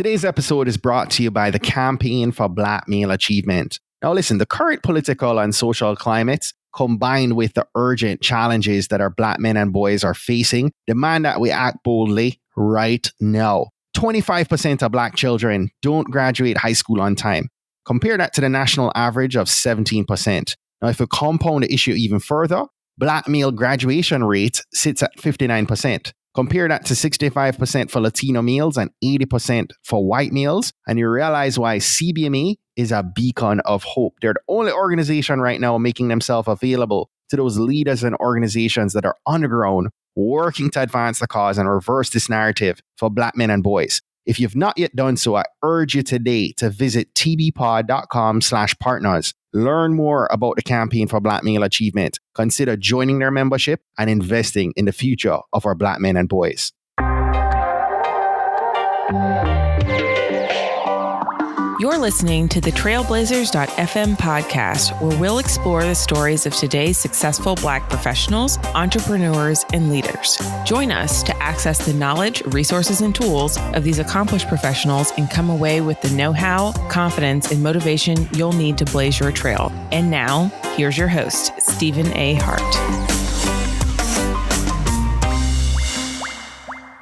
Today's episode is brought to you by the Campaign for Black Male Achievement. Now listen, the current political and social climates, combined with the urgent challenges that our Black men and boys are facing, demand that we act boldly right now. 25% of Black children don't graduate high school on time. Compare that to the national average of 17%. Now, if we compound the issue even further, Black male graduation rate sits at 59%. Compare that to 65% for Latino males and 80% for white males, and you realize why CBMA is a beacon of hope. They're the only organization right now making themselves available to those leaders and organizations that are on the ground working to advance the cause and reverse this narrative for Black men and boys. If you've not yet done so, I urge you today to visit tbpod.com/partners. Learn more about the Campaign for Black Male Achievement. Consider joining their membership and investing in the future of our Black men and boys. You're listening to the Trailblazers.fm podcast, where we'll explore the stories of today's successful Black professionals, entrepreneurs, and leaders. Join us to access the knowledge, resources, and tools of these accomplished professionals and come away with the know-how, confidence, and motivation you'll need to blaze your trail. And now, here's your host, Stephen A. Hart.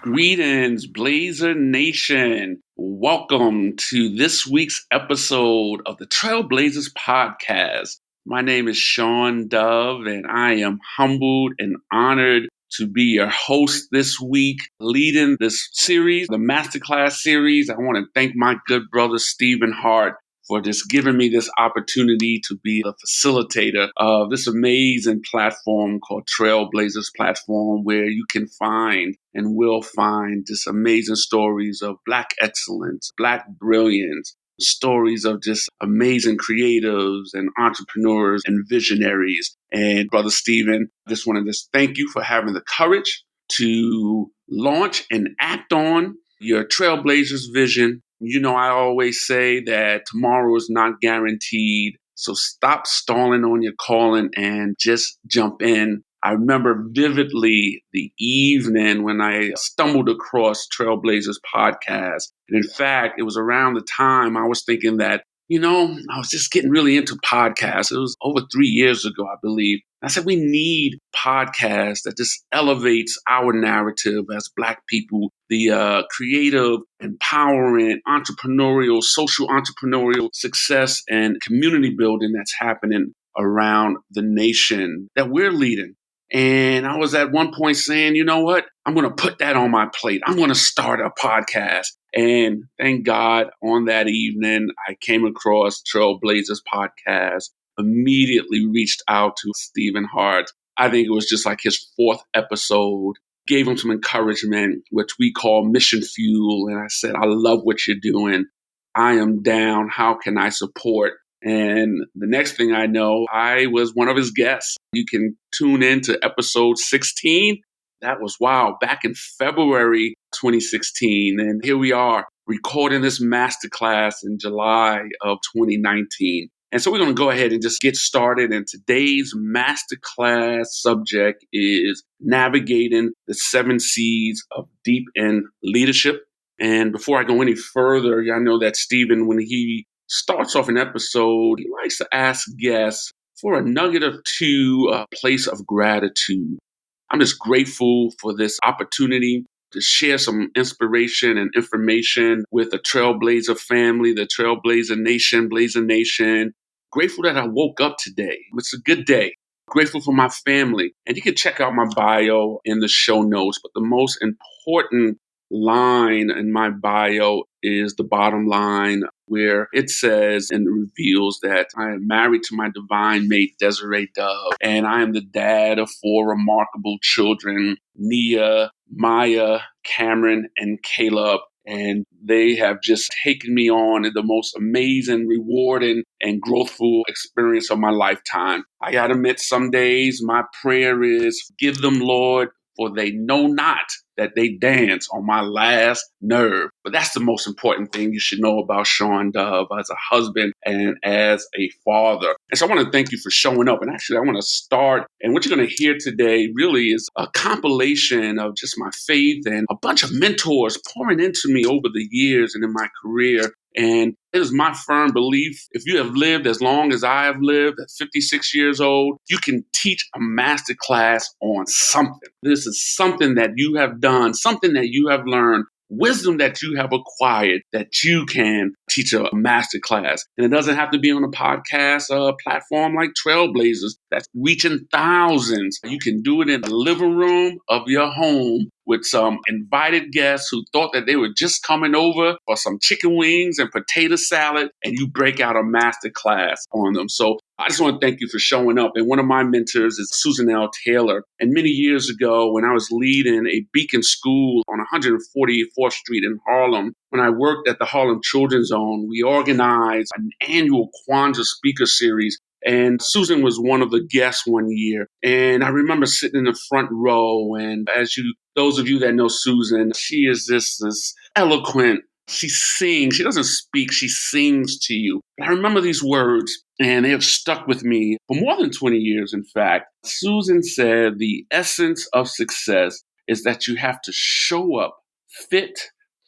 Greetings, Blazer Nation. Welcome to this week's episode of the Trailblazers podcast. My name is Shawn Dove, and I am humbled and honored to be your host this week, leading this series, the Masterclass series. I want to thank my good brother, Stephen Hart, for just giving me this opportunity to be the facilitator of this amazing platform called Trailblazers Platform, where you can find and will find just amazing stories of Black excellence, Black brilliance, stories of just amazing creatives and entrepreneurs and visionaries. And Brother Stephen, I just want to thank you for having the courage to launch and act on your Trailblazers vision. You know, I always say that tomorrow is not guaranteed, so stop stalling on your calling and just jump in. I remember vividly the evening when I stumbled across Trailblazers podcast. And in fact, it was around the time I was thinking that, I was just getting really into podcasts. It was over 3 years ago, I believe. I said, we need podcasts that just elevates our narrative as Black people, the creative, empowering, entrepreneurial, social entrepreneurial success and community building that's happening around the nation that we're leading. And I was at one point saying, you know what? I'm going to put that on my plate. I'm going to start a podcast. And thank God on that evening, I came across Trailblazers podcast, immediately reached out to Stephen Hart. I think it was just like his 4th episode, gave him some encouragement, which we call mission fuel. And I said, I love what you're doing. I am down. How can I support? And the next thing I know, I was one of his guests. You can tune in to episode 16. That was, back in February 2016. And here we are recording this masterclass in July of 2019. And so we're going to go ahead and just get started. And today's masterclass subject is navigating the 7 C's of deep end leadership. And before I go any further, I know that Stephen, when he starts off an episode, he likes to ask guests for a nugget or two, a place of gratitude. I'm just grateful for this opportunity to share some inspiration and information with the Trailblazer family, the Trailblazer Nation, Blazer Nation. Grateful that I woke up today. It's a good day. Grateful for my family. And you can check out my bio in the show notes. But the most important line in my bio is the bottom line, where it says and reveals that I am married to my divine mate, Desiree Dove, and I am the dad of 4 remarkable children, Nia, Maya, Cameron, and Caleb. And they have just taken me on in the most amazing, rewarding, and growthful experience of my lifetime. I gotta admit, some days my prayer is, give them, Lord, for they know not that they dance on my last nerve. But that's the most important thing you should know about Shawn Dove as a husband and as a father. And so I want to thank you for showing up. And actually, I want to start. And what you're going to hear today really is a compilation of just my faith and a bunch of mentors pouring into me over the years and in my career. And it is my firm belief, if you have lived as long as I have lived, at 56 years old, you can teach a master class on something. This is something that you have done, something that you have learned, wisdom that you have acquired that you can teach a master class. And it doesn't have to be on a podcast platform like Trailblazers that's reaching thousands. You can do it in the living room of your home with some invited guests who thought that they were just coming over for some chicken wings and potato salad, and you break out a master class on them. So I just want to thank you for showing up. And one of my mentors is Susan L. Taylor. And many years ago, when I was leading a Beacon school on 144th Street in Harlem, when I worked at the Harlem Children's Zone, we organized an annual Kwanzaa speaker series. And Susan was one of the guests one year. And I remember sitting in the front row. And those of you that know Susan, she is this eloquent. She sings. She doesn't speak. She sings to you. But I remember these words, and they have stuck with me for more than 20 years, in fact. Susan said, the essence of success is that you have to show up fit,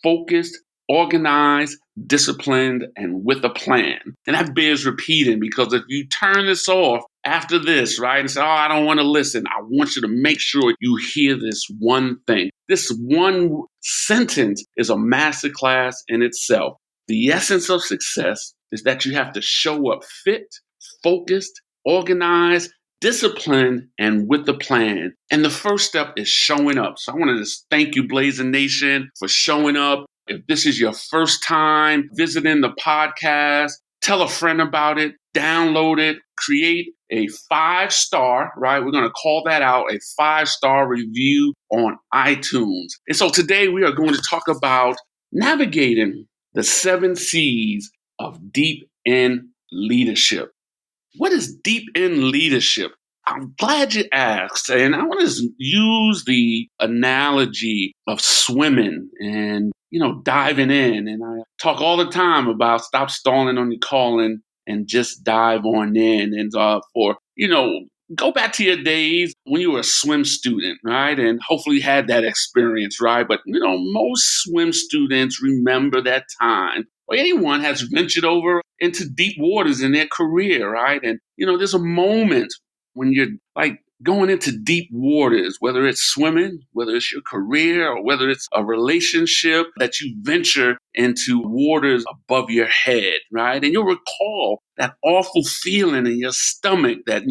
focused, organized, disciplined, and with a plan. And that bears repeating, because if you turn this off after this, right, and say, oh, I don't want to listen, I want you to make sure you hear this one thing. This one sentence is a masterclass in itself. The essence of success is that you have to show up fit, focused, organized, disciplined, and with a plan. And the first step is showing up. So I want to just thank you, Blazing Nation, for showing up. If this is your first time visiting the podcast, tell a friend about it, download it, create a 5-star, right? We're going to call that out, a 5-star review on iTunes. And so today we are going to talk about navigating the 7 C's of deep in leadership. What is deep in leadership? I'm glad you asked. And I want to use the analogy of swimming and, diving in. And I talk all the time about stop stalling on your calling and just dive on in. And go back to your days when you were a swim student, right? And hopefully you had that experience, right? But, most swim students remember that time. Or anyone has ventured over into deep waters in their career, right? And, there's a moment when you're like going into deep waters, whether it's swimming, whether it's your career, or whether it's a relationship, that you venture into waters above your head, right? And you'll recall that awful feeling in your stomach that,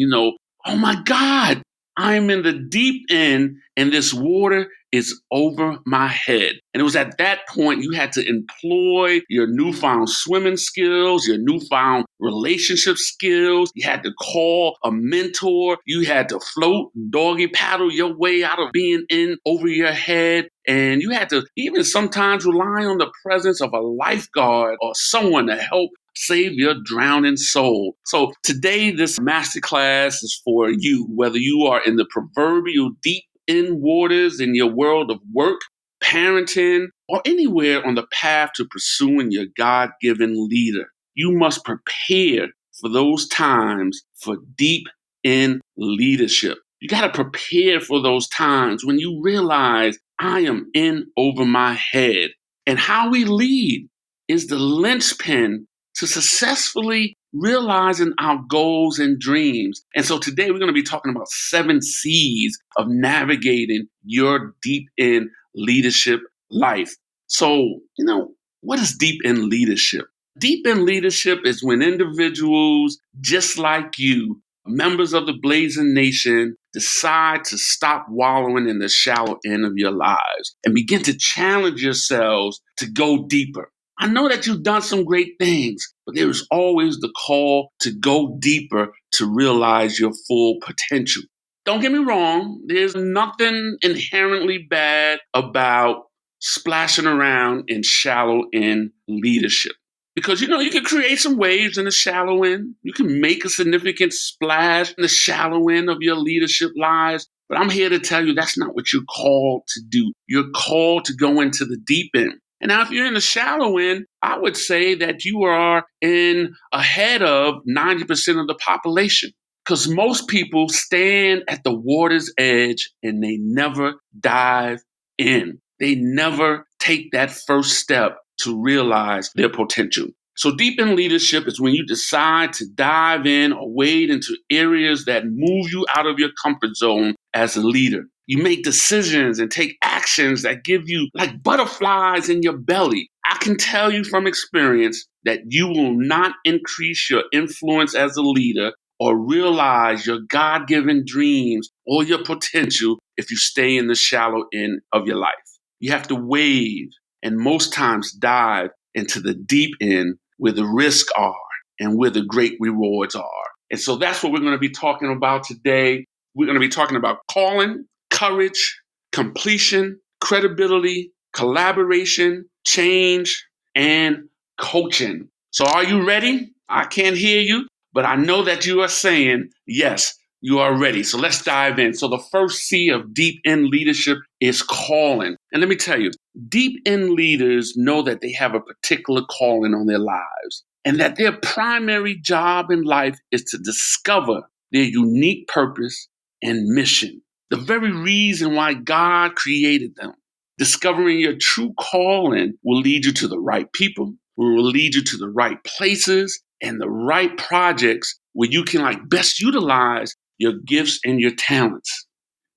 oh my God, I'm in the deep end and this water is over my head. And it was at that point you had to employ your newfound swimming skills, your newfound relationship skills. You had to call a mentor. You had to float, doggy paddle your way out of being in over your head. And you had to even sometimes rely on the presence of a lifeguard or someone to help save your drowning soul. So today, this masterclass is for you, whether you are in the proverbial deep in waters in your world of work, parenting, or anywhere on the path to pursuing your God-given leader. You must prepare for those times for deep in leadership. You got to prepare for those times when you realize I am in over my head. And how we lead is the linchpin to successfully realizing our goals and dreams. And so today we're going to be talking about 7 C's of navigating your deep in leadership life. So, what is deep in leadership? Deep in leadership is when individuals just like you, members of the Blazing Nation, decide to stop wallowing in the shallow end of your lives and begin to challenge yourselves to go deeper. I know that you've done some great things, but there is always the call to go deeper to realize your full potential. Don't get me wrong. There's nothing inherently bad about splashing around in shallow end leadership. Because, you can create some waves in the shallow end. You can make a significant splash in the shallow end of your leadership lives. But I'm here to tell you that's not what you're called to do. You're called to go into the deep end. And now if you're in the shallow end, I would say that you are in ahead of 90% of the population. Because most people stand at the water's edge and they never dive in. They never take that first step to realize their potential. So deep in leadership is when you decide to dive in or wade into areas that move you out of your comfort zone as a leader. You make decisions and take actions that give you like butterflies in your belly. I can tell you from experience that you will not increase your influence as a leader or realize your God-given dreams or your potential if you stay in the shallow end of your life. You have to wade and most times dive into the deep end where the risks are and where the great rewards are. And so that's what we're going to be talking about today. We're going to be talking about calling, courage, completion, credibility, collaboration, change, and coaching. So are you ready? I can't hear you, but I know that you are saying, yes, you are ready. So let's dive in. So the first C of deep end leadership is calling. And let me tell you, deep end leaders know that they have a particular calling on their lives and that their primary job in life is to discover their unique purpose and mission, the very reason why God created them. Discovering your true calling will lead you to the right people, will lead you to the right places and the right projects where you can like best utilize your gifts and your talents.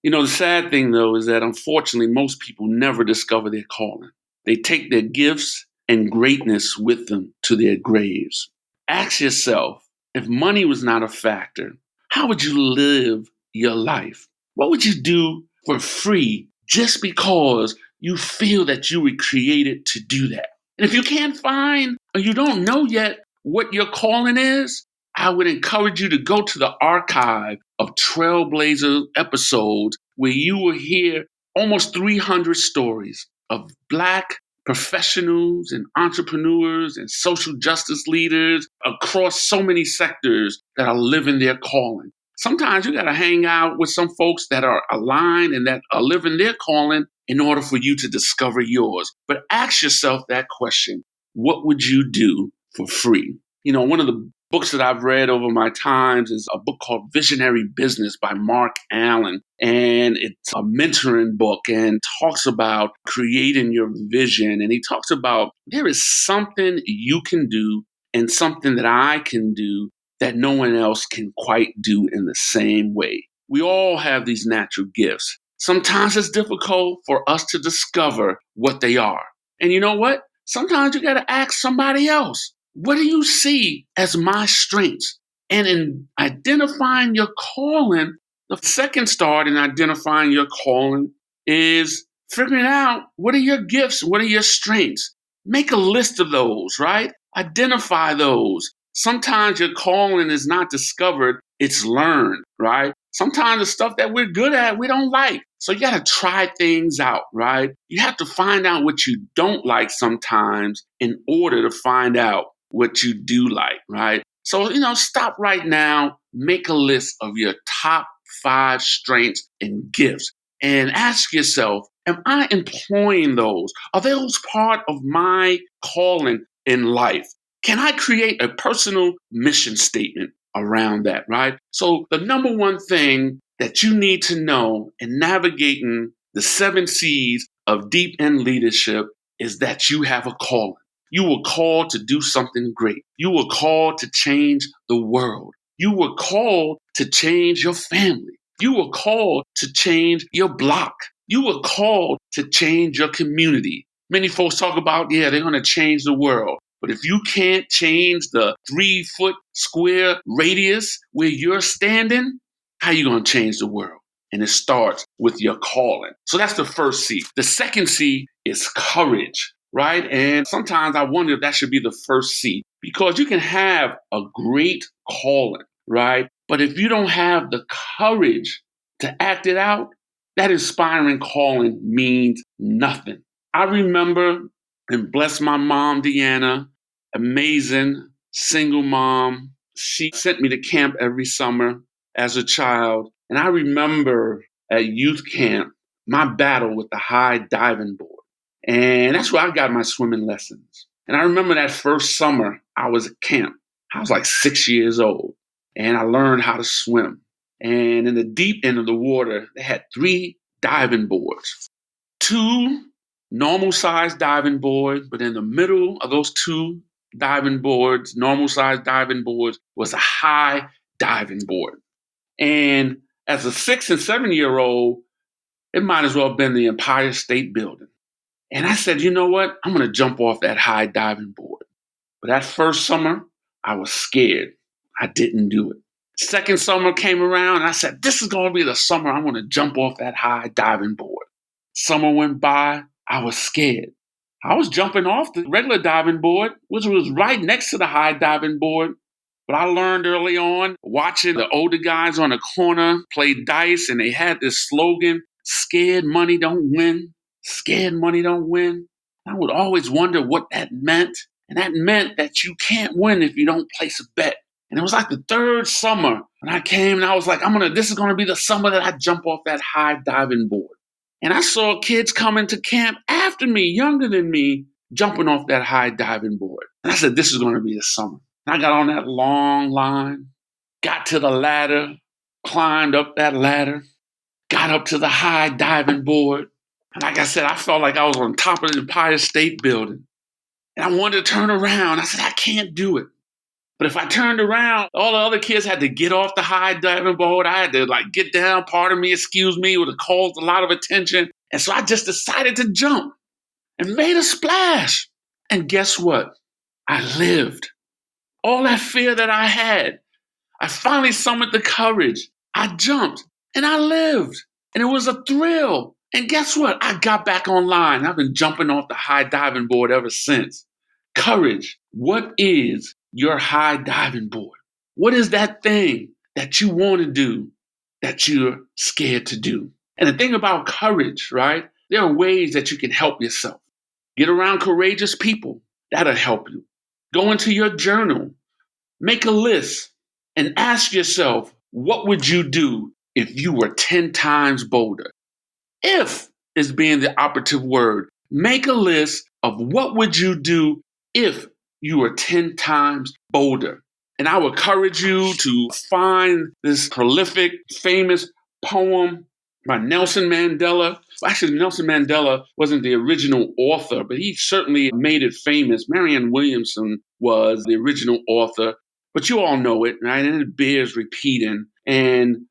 You know, the sad thing though is that unfortunately most people never discover their calling. They take their gifts and greatness with them to their graves. Ask yourself, if money was not a factor, how would you live your life? What would you do for free just because you feel that you were created to do that? And if you can't find or you don't know yet what your calling is, I would encourage you to go to the archive of Trailblazer episodes where you will hear almost 300 stories of Black professionals and entrepreneurs and social justice leaders across so many sectors that are living their calling. Sometimes you got to hang out with some folks that are aligned and that are living their calling in order for you to discover yours. But ask yourself that question: what would you do for free? You know, one of the books that I've read over my times is a book called Visionary Business by Mark Allen. And it's a mentoring book and talks about creating your vision. And he talks about there is something you can do and something that I can do that no one else can quite do in the same way. We all have these natural gifts. Sometimes it's difficult for us to discover what they are. And you know what? Sometimes you got to ask somebody else, what do you see as my strengths? And in identifying your calling, the second start in identifying your calling is figuring out what are your gifts, what are your strengths. Make a list of those, right? Identify those. Sometimes your calling is not discovered, it's learned, right? Sometimes the stuff that we're good at, we don't like. So you got to try things out, right? You have to find out what you don't like sometimes in order to find out what you do like, right? So, stop right now, make a list of your top 5 strengths and gifts and ask yourself, am I employing those? Are those part of my calling in life? Can I create a personal mission statement around that, right? So the number one thing that you need to know in navigating the 7 C's of deep end leadership is that you have a calling. You were called to do something great. You were called to change the world. You were called to change your family. You were called to change your block. You were called to change your community. Many folks talk about, they're going to change the world. But if you can't change the 3-foot square radius where you're standing, how are you going to change the world? And it starts with your calling. So that's the first C. The second C is courage, right? And sometimes I wonder if that should be the first C, because you can have a great calling, right? But if you don't have the courage to act it out, that inspiring calling means nothing. I remember, and bless my mom, Deanna, amazing single mom. She sent me to camp every summer as a child. And I remember at youth camp my battle with the high diving board. And that's where I got my swimming lessons. And I remember that first summer I was at camp. I was like 6 years old, and I learned how to swim. And in the deep end of the water, they had 3 diving boards. 2 normal-sized diving boards, but in the middle of those 2 diving boards, normal-sized diving boards, was a high diving board. And as a 6 and 7-year-old, it might as well have been the Empire State Building. And I said, you know what? I'm going to jump off that high diving board. But that first summer, I was scared. I didn't do it. Second summer came around, and I said, this is going to be the summer I'm going to jump off that high diving board. Summer went by. I was scared. I was jumping off the regular diving board, which was right next to the high diving board. But I learned early on, watching the older guys on the corner play dice, and they had this slogan, scared money don't win, scared money don't win. I would always wonder what that meant. And that meant that you can't win if you don't place a bet. And it was like the third summer when I came and I was like, this is going to be the summer that I jump off that high diving board. And I saw kids coming to camp after me, younger than me, jumping off that high diving board. And I said, this is going to be the summer. And I got on that long line, got to the ladder, climbed up that ladder, got up to the high diving board. And like I said, I felt like I was on top of the Empire State Building. And I wanted to turn around. I said, I can't do it. But if I turned around, all the other kids had to get off the high diving board. I had to get down. Pardon me, excuse me. It would have caused a lot of attention. And so I just decided to jump and made a splash. And guess what? I lived. All that fear that I had, I finally summoned the courage. I jumped and I lived. And it was a thrill. And guess what? I got back online. I've been jumping off the high diving board ever since. Courage. What is your high diving board? What is that thing that you want to do that you're scared to do? And the thing about courage, right? There are ways that you can help yourself. Get around courageous people. That'll help you. Go into your journal. Make a list and ask yourself, what would you do if you were 10 times bolder? If is being the operative word. Make a list of what would you do if you were 10 times bolder. And I would encourage you to find this prolific, famous poem by Nelson Mandela. Actually, Nelson Mandela wasn't the original author, but he certainly made it famous. Marianne Williamson was the original author, but you all know it, right? And it bears repeating. And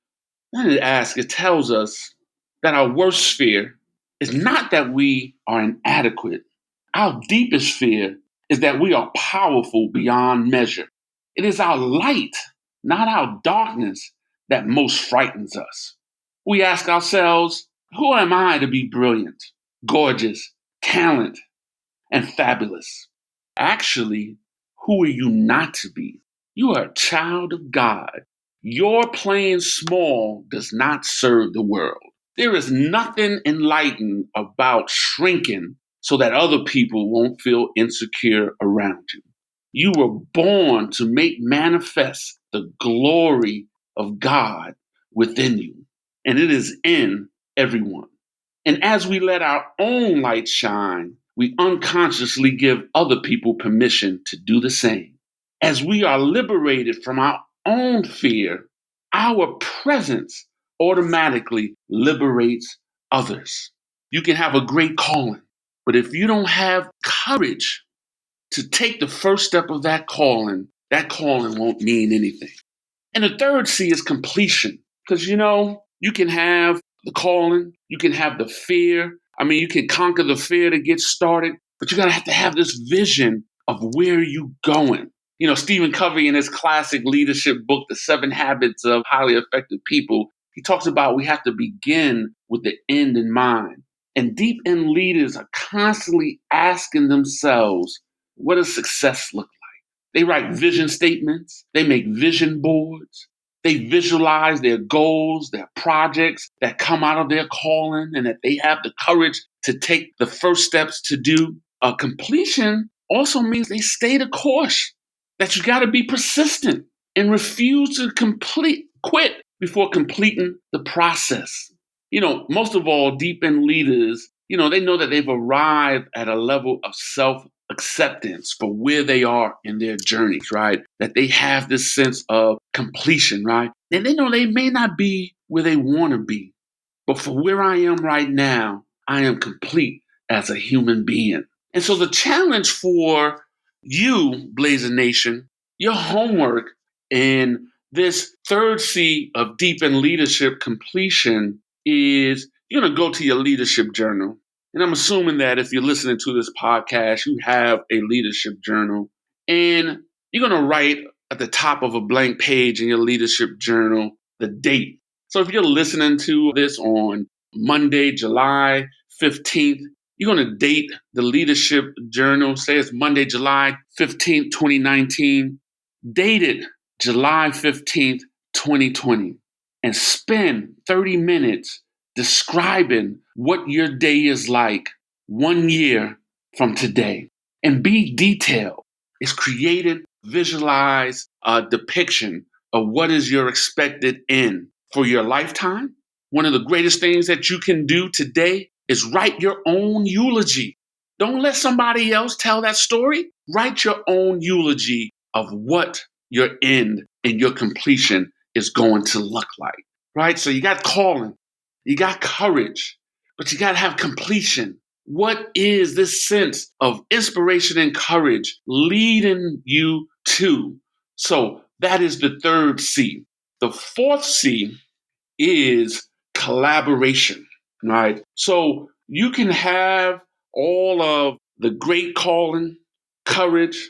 it tells us that our worst fear is not that we are inadequate. Our deepest fear is that we are powerful beyond measure. It is our light, not our darkness, that most frightens us. We ask ourselves, who am I to be brilliant, gorgeous, talented, and fabulous? Actually, who are you not to be? You are a child of God. Your playing small does not serve the world. There is nothing enlightened about shrinking so that other people won't feel insecure around you. You were born to make manifest the glory of God within you, and it is in everyone. And as we let our own light shine, we unconsciously give other people permission to do the same. As we are liberated from our own fear, our presence automatically liberates others. You can have a great calling, but if you don't have courage to take the first step of that calling won't mean anything. And the third C is completion, because you can have the calling, you can have the fear. You can conquer the fear to get started, but you're going to have this vision of where you're going. Stephen Covey in his classic leadership book, The 7 Habits of Highly Effective People, he talks about we have to begin with the end in mind. And deep end leaders are constantly asking themselves, what does success look like? They write vision statements. They make vision boards. They visualize their goals, their projects that come out of their calling, and that they have the courage to take the first steps to do. Completion also means they stay the course, that you got to be persistent and refuse to quit before completing the process. Most of all, deep end leaders, they know that they've arrived at a level of self acceptance for where they are in their journeys, right? That they have this sense of completion, right? And they know they may not be where they want to be, but for where I am right now, I am complete as a human being. And so the challenge for you, Blazer Nation, your homework in this third C of deep in leadership completion is you're going to go to your leadership journal. And I'm assuming that if you're listening to this podcast, you have a leadership journal. And you're going to write at the top of a blank page in your leadership journal the date. So if you're listening to this on Monday, July 15th, you're going to date the leadership journal. Say it's Monday, July 15th, 2019. Date it July 15th, 2020. And spend 30 minutes describing what your day is like 1 year from today. And be detailed. It's created, visualize a depiction of what is your expected end for your lifetime. One of the greatest things that you can do today is write your own eulogy. Don't let somebody else tell that story. Write your own eulogy of what your end and your completion is going to look like, right? So you got calling, you got courage, but you got to have completion. What is this sense of inspiration and courage leading you to? So that is the third C. The fourth C is collaboration, right? So you can have all of the great calling, courage,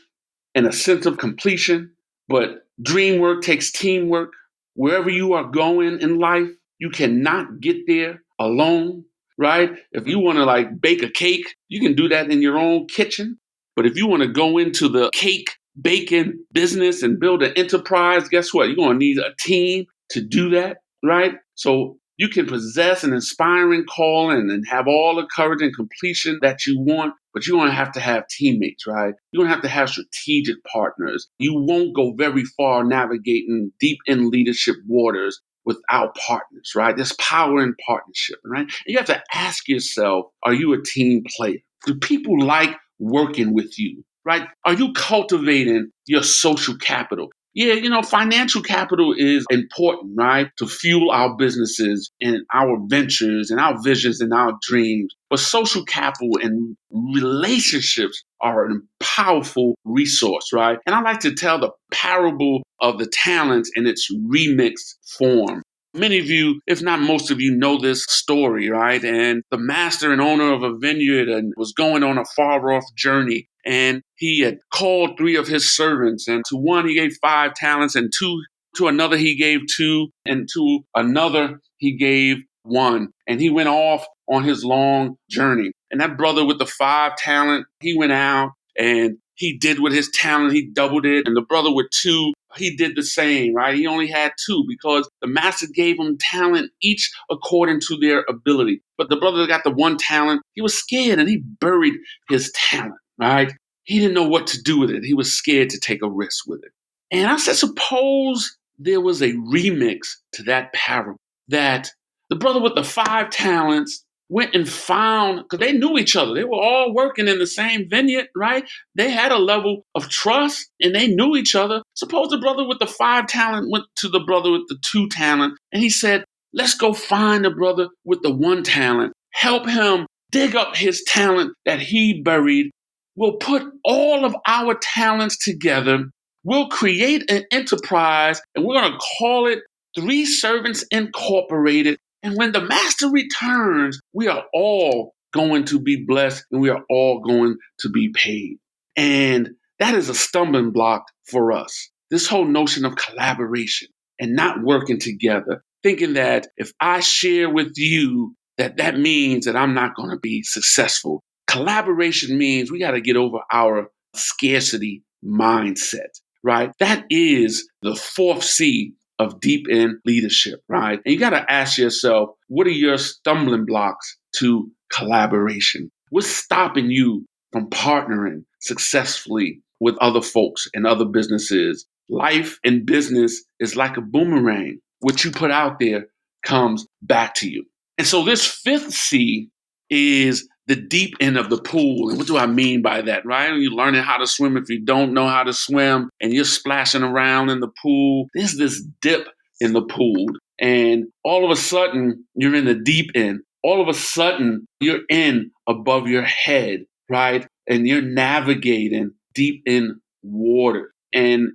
and a sense of completion, but dream work takes teamwork. Wherever you are going in life, you cannot get there alone, right? If you want to bake a cake, you can do that in your own kitchen. But if you want to go into the cake baking business and build an enterprise, guess what? You're going to need a team to do that, right? So you can possess an inspiring calling and have all the courage and completion that you want, but you're going to have teammates, right? You're going to have strategic partners. You won't go very far navigating deep in leadership waters without partners, right? There's power in partnership, right? And you have to ask yourself, are you a team player? Do people like working with you, right? Are you cultivating your social capital? Yeah, financial capital is important, right? To fuel our businesses and our ventures and our visions and our dreams. But social capital and relationships are a powerful resource, right? And I like to tell the parable of the talents in its remixed form. Many of you, if not most of you, know this story, right? And the master and owner of a vineyard and was going on a far-off journey. And he had called 3 of his servants, and to one he gave 5 talents, and to another he gave 2, and to another he gave 1. And he went off on his long journey. And that brother with the 5 talent, he went out and he did with his talent, he doubled it. And the brother with 2, he did the same, right? He only had 2 because the master gave them talent each according to their ability. But the brother that got the 1 talent, he was scared and he buried his talent, right? He didn't know what to do with it. He was scared to take a risk with it. And I said, suppose there was a remix to that parable, that the brother with the 5 talents went and found, because they knew each other. They were all working in the same vineyard, right? They had a level of trust and they knew each other. Suppose the brother with the 5 talent went to the brother with the 2 talent and he said, let's go find the brother with the 1 talent. Help him dig up his talent that he buried. We'll put all of our talents together. We'll create an enterprise and we're going to call it 3 Servants Incorporated. And when the master returns, we are all going to be blessed and we are all going to be paid. And that is a stumbling block for us. This whole notion of collaboration and not working together, thinking that if I share with you, that means that I'm not going to be successful. Collaboration means we got to get over our scarcity mindset, right? That is the 4th C of deep in leadership, right? And you got to ask yourself, what are your stumbling blocks to collaboration? What's stopping you from partnering successfully with other folks and other businesses? Life and business is like a boomerang. What you put out there comes back to you. And so this fifth C is the deep end of the pool. And what do I mean by that, right? When you're learning how to swim, if you don't know how to swim and you're splashing around in the pool, there's this dip in the pool. And all of a sudden, you're in the deep end. All of a sudden, you're in above your head, right? And you're navigating deep in water. And,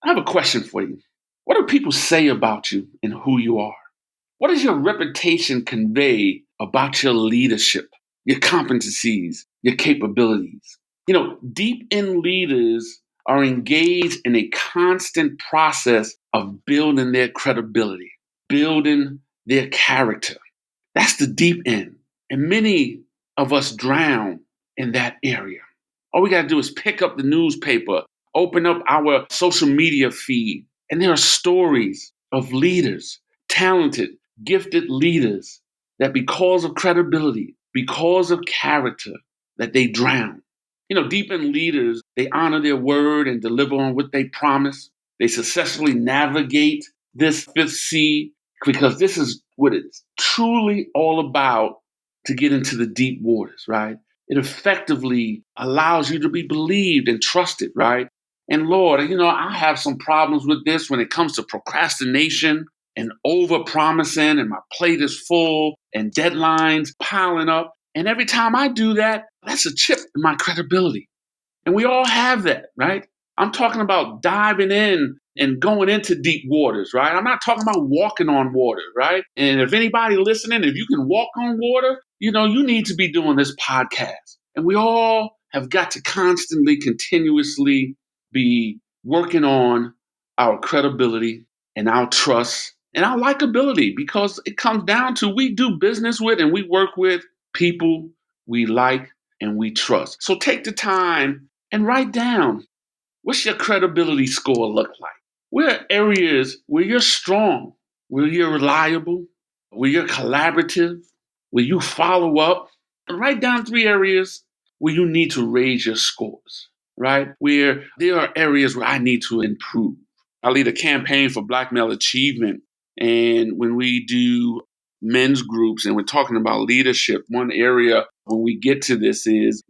I have a question for you. What do people say about you and who you are? What does your reputation convey about your leadership, your competencies, your capabilities? Deep end leaders are engaged in a constant process of building their credibility, building their character. That's the deep end. And many of us drown in that area. All we got to do is pick up the newspaper, open up our social media feed, and there are stories of leaders, talented, gifted leaders that because of credibility, because of character, that they drown. Deep in leaders, they honor their word and deliver on what they promise. They successfully navigate this fifth C because this is what it's truly all about to get into the deep waters, right? It effectively allows you to be believed and trusted, right? And Lord, I have some problems with this when it comes to procrastination and over promising, and my plate is full and deadlines piling up. And every time I do that, that's a chip in my credibility. And we all have that, right? I'm talking about diving in and going into deep waters, right? I'm not talking about walking on water, right? And if anybody listening, if you can walk on water, you need to be doing this podcast. And we all have got to constantly, continuously be working on our credibility and our trust and our likability, because it comes down to we do business with and we work with people we like and we trust. So take the time and write down, what's your credibility score look like? Where are areas where you're strong, where you're reliable, where you're collaborative, where you follow up? And write down 3 areas where you need to raise your scores, right? Where there are areas where I need to improve. I lead a campaign for Black male achievement. And when we do men's groups and we're talking about leadership, one area when we get to this is,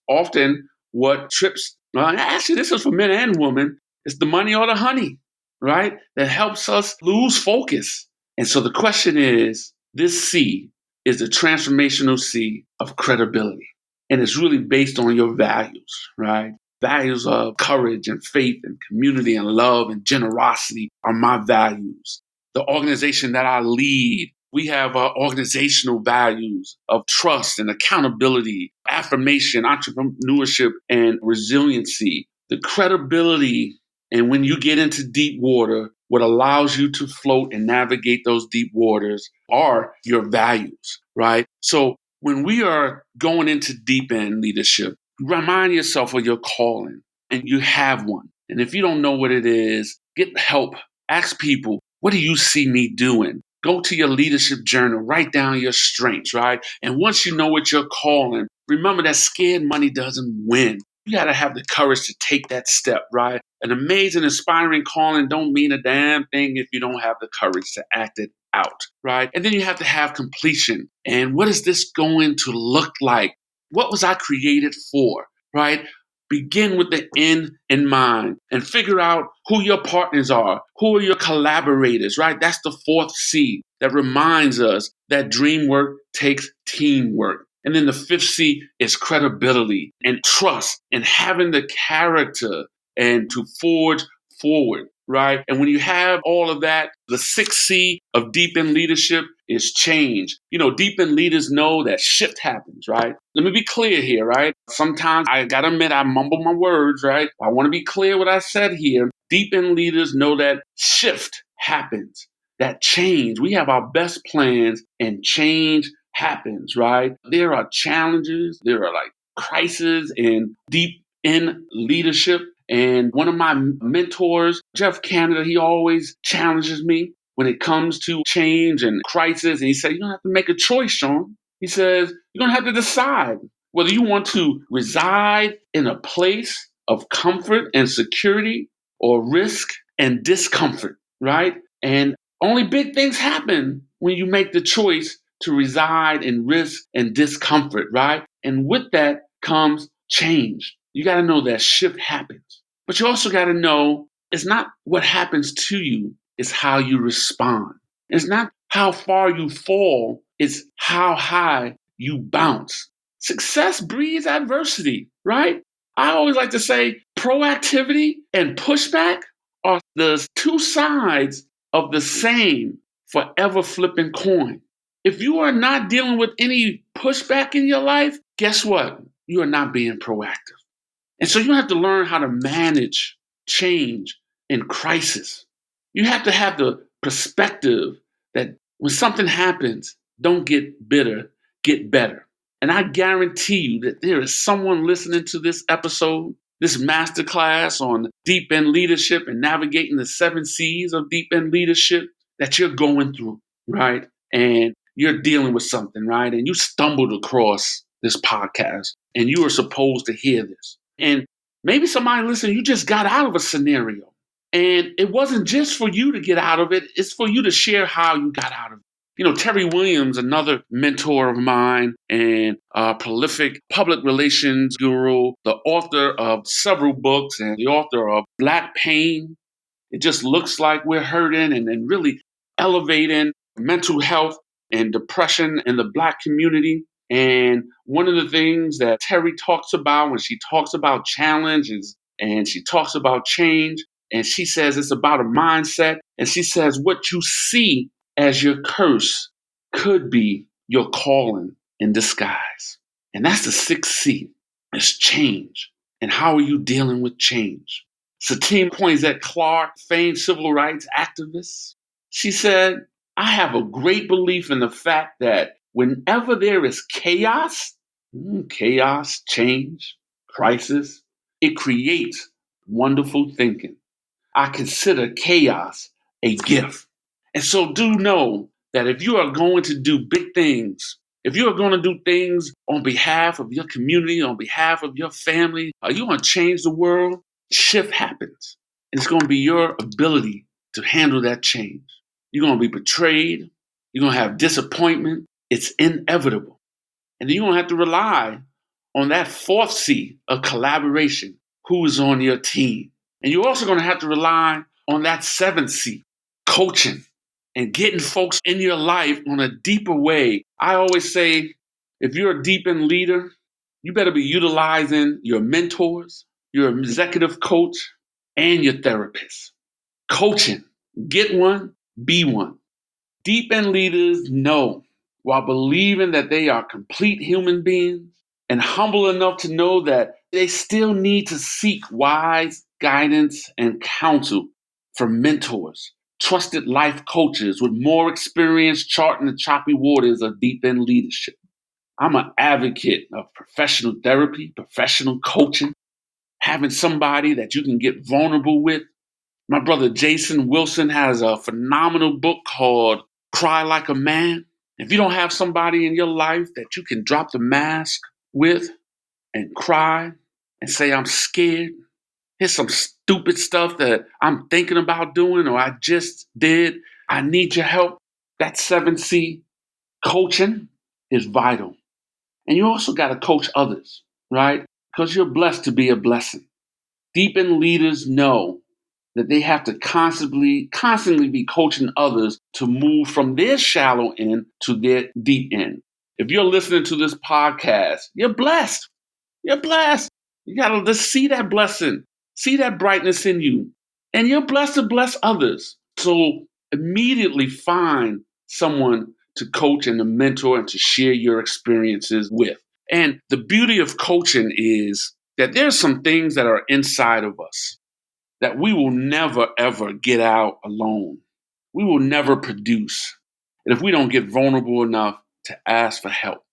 often what trips, actually, this is for men and women, it's the money or the honey, right? That helps us lose focus. And so the question is, this C is the transformational C of credibility. And it's really based on your values, right? Values of courage and faith and community and love and generosity are my values. The organization that I lead, we have organizational values of trust and accountability, affirmation, entrepreneurship, and resiliency. The credibility, and when you get into deep water, what allows you to float and navigate those deep waters are your values, right? So when we are going into deep end leadership, remind yourself of your calling, and you have one. And if you don't know what it is, get help. Ask people, what do you see me doing? Go to your leadership journal, write down your strengths, right? And once you know what you're calling, remember that scared money doesn't win. You got to have the courage to take that step, right? An amazing, inspiring calling don't mean a damn thing if you don't have the courage to act it out, right? And then you have to have completion. And what is this going to look like? What was I created for, right? Begin with the end in mind and figure out who your partners are, who are your collaborators, right? That's the 4th C that reminds us that dream work takes teamwork. And then the 5th C is credibility and trust and having the character and to forge forward, right? And when you have all of that, the 6th C of deep end leadership is change. Deep end leaders know that shift happens, right? Let me be clear here, right? Sometimes I gotta admit I mumble my words, right? I want to be clear what I said here. Deep end leaders know that shift happens, that change. We have our best plans and change happens, right? There are challenges, there are like crises in deep end leadership. And one of my mentors, Jeff Canada, he always challenges me when it comes to change and crisis. And he said, you don't have to make a choice, Shawn. He says, you're going to have to decide whether you want to reside in a place of comfort and security or risk and discomfort, right? And only big things happen when you make the choice to reside in risk and discomfort, right? And with that comes change. You got to know that shift happens. But you also got to know it's not what happens to you, it's how you respond. It's not how far you fall, it's how high you bounce. Success breeds adversity, right? I always like to say proactivity and pushback are the two sides of the same forever flipping coin. If you are not dealing with any pushback in your life, guess what? You are not being proactive. And so you have to learn how to manage change in crisis. You have to have the perspective that when something happens, don't get bitter, get better. And I guarantee you that there is someone listening to this episode, this masterclass on deep end leadership and navigating the 7 C's of deep end leadership that you're going through, right? And you're dealing with something, right? And you stumbled across this podcast and you are supposed to hear this. And maybe somebody listening, you just got out of a scenario. And it wasn't just for you to get out of it, it's for you to share how you got out of it. You know, Terry Williams, another mentor of mine and a prolific public relations guru, the author of several books and the author of Black Pain. It just looks like we're hurting and really elevating mental health and depression in the Black community. And one of the things that Terry talks about when she talks about challenges and she talks about change, and she says it's about a mindset, and she says what you see as your curse could be your calling in disguise. And that's the 6 C. It's change. And how are you dealing with change? Satine Poinsett Clark, famed civil rights activist, she said, I have a great belief in the fact that whenever there is chaos, change, crisis, it creates wonderful thinking. I consider chaos a gift. And so do know that if you are going to do big things, if you are going to do things on behalf of your community, on behalf of your family, are you going to change the world? Shift happens. And it's going to be your ability to handle that change. You're going to be betrayed. You're going to have disappointment. It's inevitable. And then you're going to have to rely on that 4th C of collaboration. Who is on your team? And you're also going to have to rely on that 7th C, coaching and getting folks in your life on a deeper way. I always say, if you're a deep end leader, you better be utilizing your mentors, your executive coach, and your therapist. Coaching, get one, be one. Deep end leaders know, while believing that they are complete human beings and humble enough to know that they still need to seek wise guidance and counsel from mentors, trusted life coaches with more experience charting the choppy waters of deep end leadership. I'm an advocate of professional therapy, professional coaching, having somebody that you can get vulnerable with. My brother Jason Wilson has a phenomenal book called Cry Like a Man. If you don't have somebody in your life that you can drop the mask with and cry and say, I'm scared, here's some stupid stuff that I'm thinking about doing or I just did, I need your help. That 7C coaching is vital. And you also got to coach others, right? Because you're blessed to be a blessing. Deep end leaders know that they have to constantly be coaching others to move from their shallow end to their deep end. If you're listening to this podcast, you're blessed. You're blessed. You got to just see that blessing, see that brightness in you. And you're blessed to bless others. So immediately find someone to coach and to mentor and to share your experiences with. And the beauty of coaching is that there's some things that are inside of us that we will never, ever get out alone. We will never produce. And if we don't get vulnerable enough to ask for help.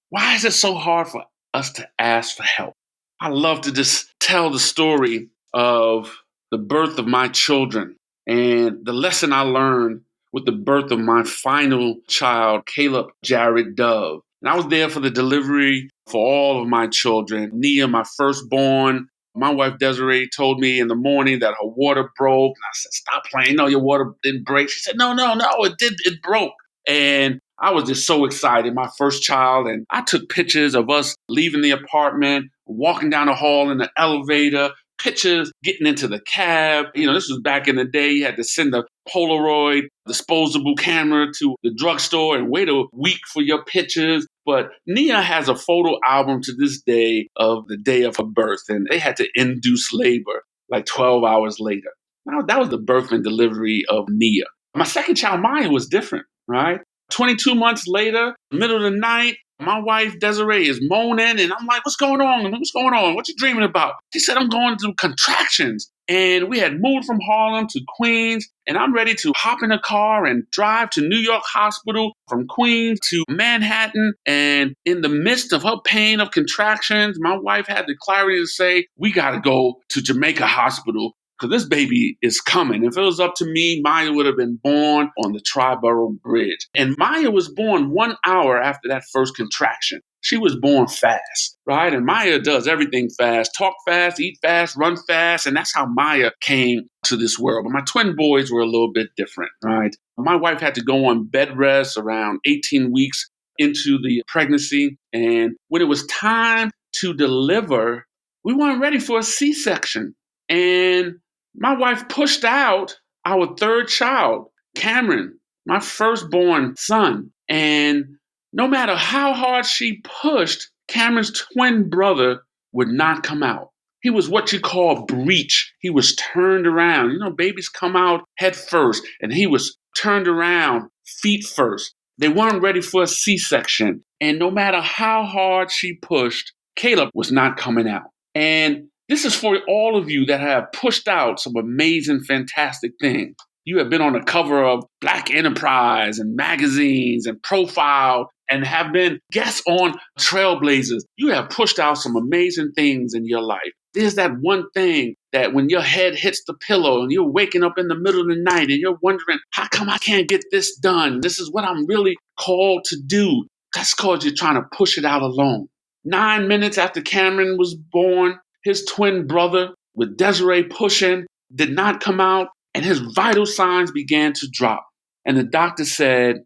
Why is it so hard for us to ask for help? I love to just tell the story of the birth of my children and the lesson I learned with the birth of my final child, Caleb Jared Dove. And I was there for the delivery for all of my children. Nia, my firstborn, my wife Desiree told me in the morning that her water broke. And I said, stop playing. No, your water didn't break. She said, no, it did. It broke. And I was just so excited, my first child, and I took pictures of us leaving the apartment, walking down the hall in the elevator, pictures getting into the cab. This was back in the day. You had to send a Polaroid disposable camera to the drugstore and wait a week for your pictures. But Nia has a photo album to this day of the day of her birth, and they had to induce labor like 12 hours later. Now, that was the birth and delivery of Nia. My second child, Maya, was different, right? 22 months later, middle of the night, my wife, Desiree, is moaning, and I'm like, what's going on? What's going on? What you dreaming about? She said, I'm going through contractions. And we had moved from Harlem to Queens, and I'm ready to hop in a car and drive to New York Hospital from Queens to Manhattan. And in the midst of her pain of contractions, my wife had the clarity to say, we got to go to Jamaica Hospital because this baby is coming. If it was up to me, Maya would have been born on the Triborough Bridge. And Maya was born 1 hour after that first contraction. She was born fast, right? And Maya does everything fast, talk fast, eat fast, run fast. And that's how Maya came to this world. But my twin boys were a little bit different, right? My wife had to go on bed rest around 18 weeks into the pregnancy. And when it was time to deliver, we weren't ready for a C-section. And my wife pushed out our third child, Cameron, my firstborn son. And no matter how hard she pushed, Cameron's twin brother would not come out. He was what you call breech. He was turned around. Babies come out head first, and he was turned around feet first. They weren't ready for a C-section. And no matter how hard she pushed, Caleb was not coming out. And this is for all of you that have pushed out some amazing, fantastic things. You have been on the cover of Black Enterprise and magazines and Profile and have been guests on Trailblazers. You have pushed out some amazing things in your life. There's that one thing that when your head hits the pillow and you're waking up in the middle of the night and you're wondering, how come I can't get this done? This is what I'm really called to do. That's because you're trying to push it out alone. 9 minutes after Cameron was born, his twin brother, with Desiree pushing, did not come out, and his vital signs began to drop. And the doctor said,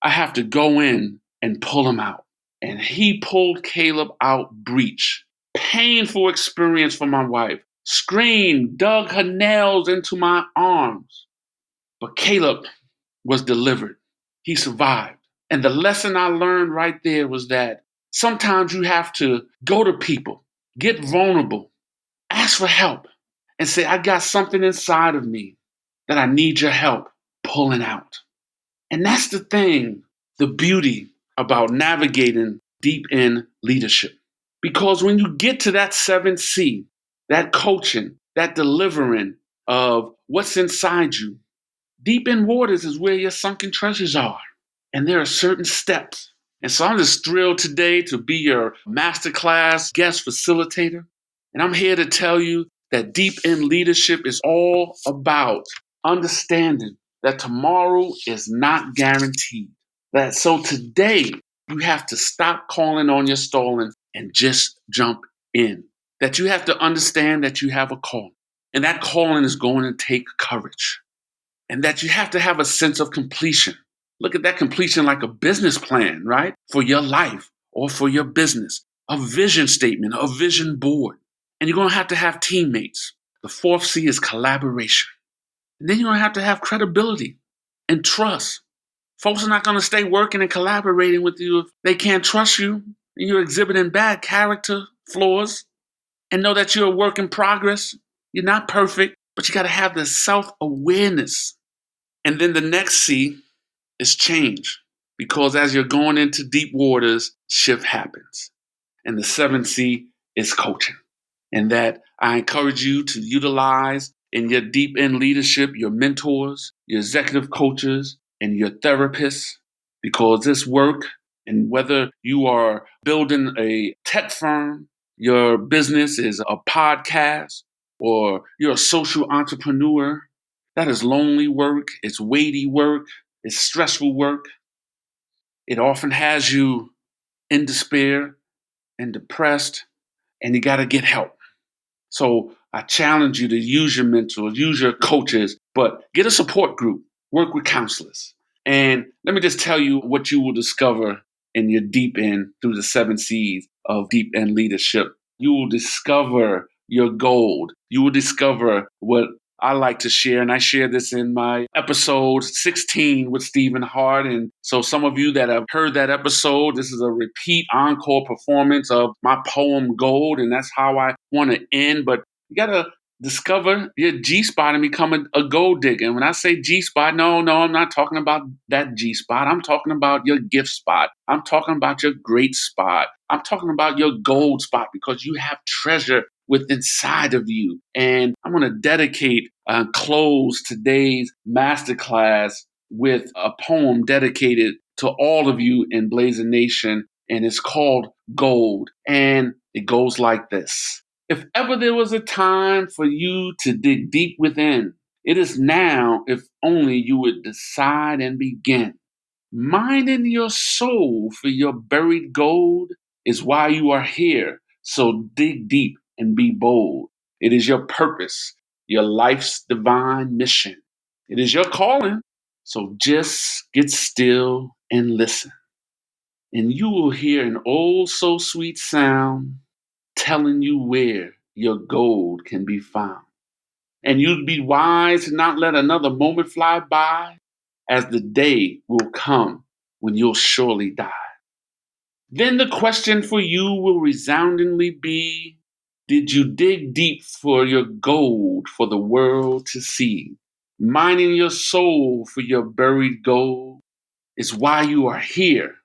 I have to go in and pull him out. And he pulled Caleb out breech. Painful experience for my wife. Screamed, dug her nails into my arms. But Caleb was delivered. He survived. And the lesson I learned right there was that sometimes you have to go to people, get vulnerable, ask for help, and say, I got something inside of me that I need your help pulling out. And that's the thing, the beauty about navigating deep in leadership. Because when you get to that 7C, that coaching, that delivering of what's inside you, deep in waters is where your sunken treasures are. And there are certain steps. And so I'm just thrilled today to be your masterclass guest facilitator. And I'm here to tell you that deep in leadership is all about understanding that tomorrow is not guaranteed. That so today you have to stop calling on your stalling and just jump in. That you have to understand that you have a calling. And that calling is going to take courage. And that you have to have a sense of completion. Look at that completion like a business plan, right? For your life or for your business. A vision statement, a vision board. And you're going to have teammates. The fourth C is collaboration. And then you're going to have credibility and trust. Folks are not going to stay working and collaborating with you if they can't trust you and you're exhibiting bad character flaws. And know that you're a work in progress. You're not perfect, but you got to have the self-awareness. And then the next C is change. Because as you're going into deep waters, shift happens. And the 7C is coaching. And that I encourage you to utilize in your deep end leadership, your mentors, your executive coaches, and your therapists, because this work, and whether you are building a tech firm, your business is a podcast, or you're a social entrepreneur, that is lonely work, it's weighty work, it's stressful work. It often has you in despair and depressed, and you got to get help. So I challenge you to use your mentors, use your coaches, but get a support group, work with counselors. And let me just tell you what you will discover in your deep end through the 7 C's of deep end leadership. You will discover your gold. You will discover what I like to share. And I share this in my episode 16 with Stephen Hart. And so some of you that have heard that episode, this is a repeat encore performance of my poem Gold. And that's how I want to end. But you got to discover your G spot and become a gold digger. And when I say G spot, no, I'm not talking about that G spot. I'm talking about your gift spot. I'm talking about your great spot. I'm talking about your gold spot because you have treasure within inside of you. And I'm going to dedicate, close today's masterclass with a poem dedicated to all of you in Blazer Nation. And it's called Gold. And it goes like this. If ever there was a time for you to dig deep within, it is now, if only you would decide and begin. Mining your soul for your buried gold is why you are here. So dig deep and be bold. It is your purpose, your life's divine mission. It is your calling. So just get still and listen. And you will hear an oh so sweet sound telling you where your gold can be found. And you'd be wise to not let another moment fly by, as the day will come when you'll surely die. Then the question for you will resoundingly be, did you dig deep for your gold for the world to see? Mining your soul for your buried gold is why you are here.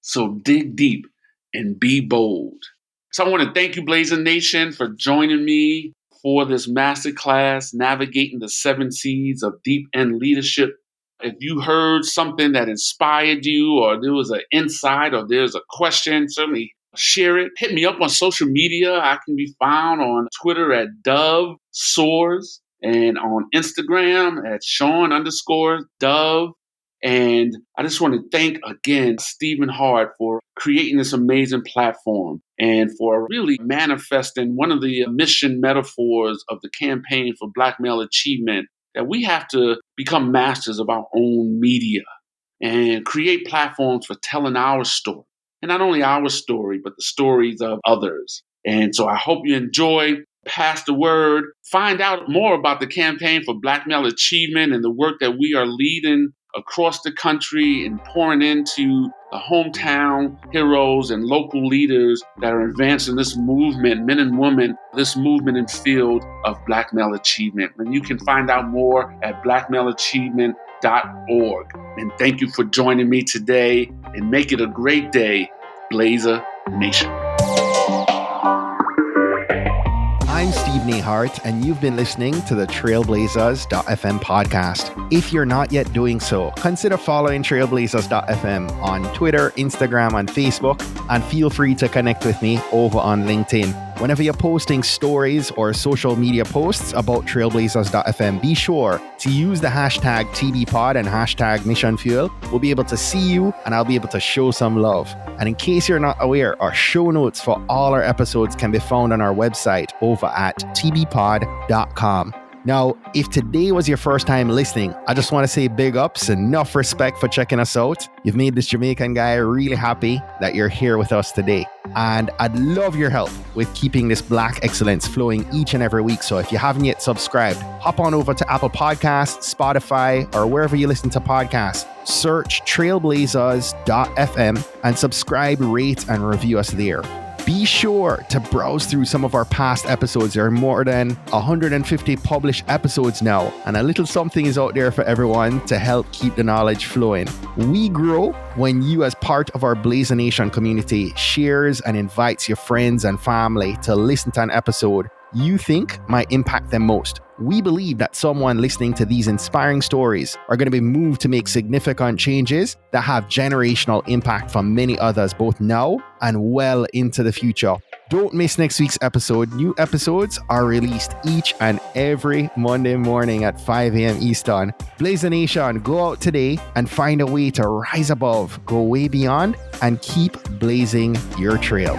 So dig deep and be bold. So I want to thank you, Blazer Nation, for joining me for this masterclass, navigating the 7 C's of deep end leadership. If you heard something that inspired you, or there was an insight, or there's a question, certainly share it. Hit me up on social media. I can be found on Twitter at Dove Soars and on Instagram at Shawn_Dove. And I just want to thank again Stephen Hart for creating this amazing platform and for really manifesting one of the mission metaphors of the campaign for Black male achievement, that we have to become masters of our own media and create platforms for telling our story. And not only our story, but the stories of others. And so I hope you enjoy. Pass the word. Find out more about the campaign for Black male achievement and the work that we are leading across the country and pouring into the hometown heroes and local leaders that are advancing this movement, men and women, this movement and field of Black male achievement. And you can find out more at blackmaleachievement.org. And thank you for joining me today, and make it a great day, Blazer Nation. I'm Steve Nehart, and you've been listening to the Trailblazers.fm podcast. If you're not yet doing so, consider following Trailblazers.fm on Twitter, Instagram, and Facebook, and feel free to connect with me over on LinkedIn. Whenever you're posting stories or social media posts about Trailblazers.fm, be sure to use the hashtag TBPod and hashtag Mission Fuel. We'll be able to see you, and I'll be able to show some love. And in case you're not aware, our show notes for all our episodes can be found on our website over at tbpod.com. Now, if today was your first time listening, I just want to say big ups, enough respect for checking us out. You've made this Jamaican guy really happy that you're here with us today. And I'd love your help with keeping this Black excellence flowing each and every week. So if you haven't yet subscribed, hop on over to Apple Podcasts, Spotify, or wherever you listen to podcasts. Search Trailblazers.fm and subscribe, rate, and review us there. Be sure to browse through some of our past episodes. There are more than 150 published episodes now, and a little something is out there for everyone to help keep the knowledge flowing. We grow when you, as part of our Blazer Nation community, shares and invites your friends and family to listen to an episode you think might impact them most. We believe that someone listening to these inspiring stories are going to be moved to make significant changes that have generational impact for many others, both now and well into the future. Don't miss next week's episode. New episodes are released each and every Monday morning at 5 a.m. Eastern. Blazer Nation, go out today and find a way to rise above, go way beyond, and keep blazing your trail.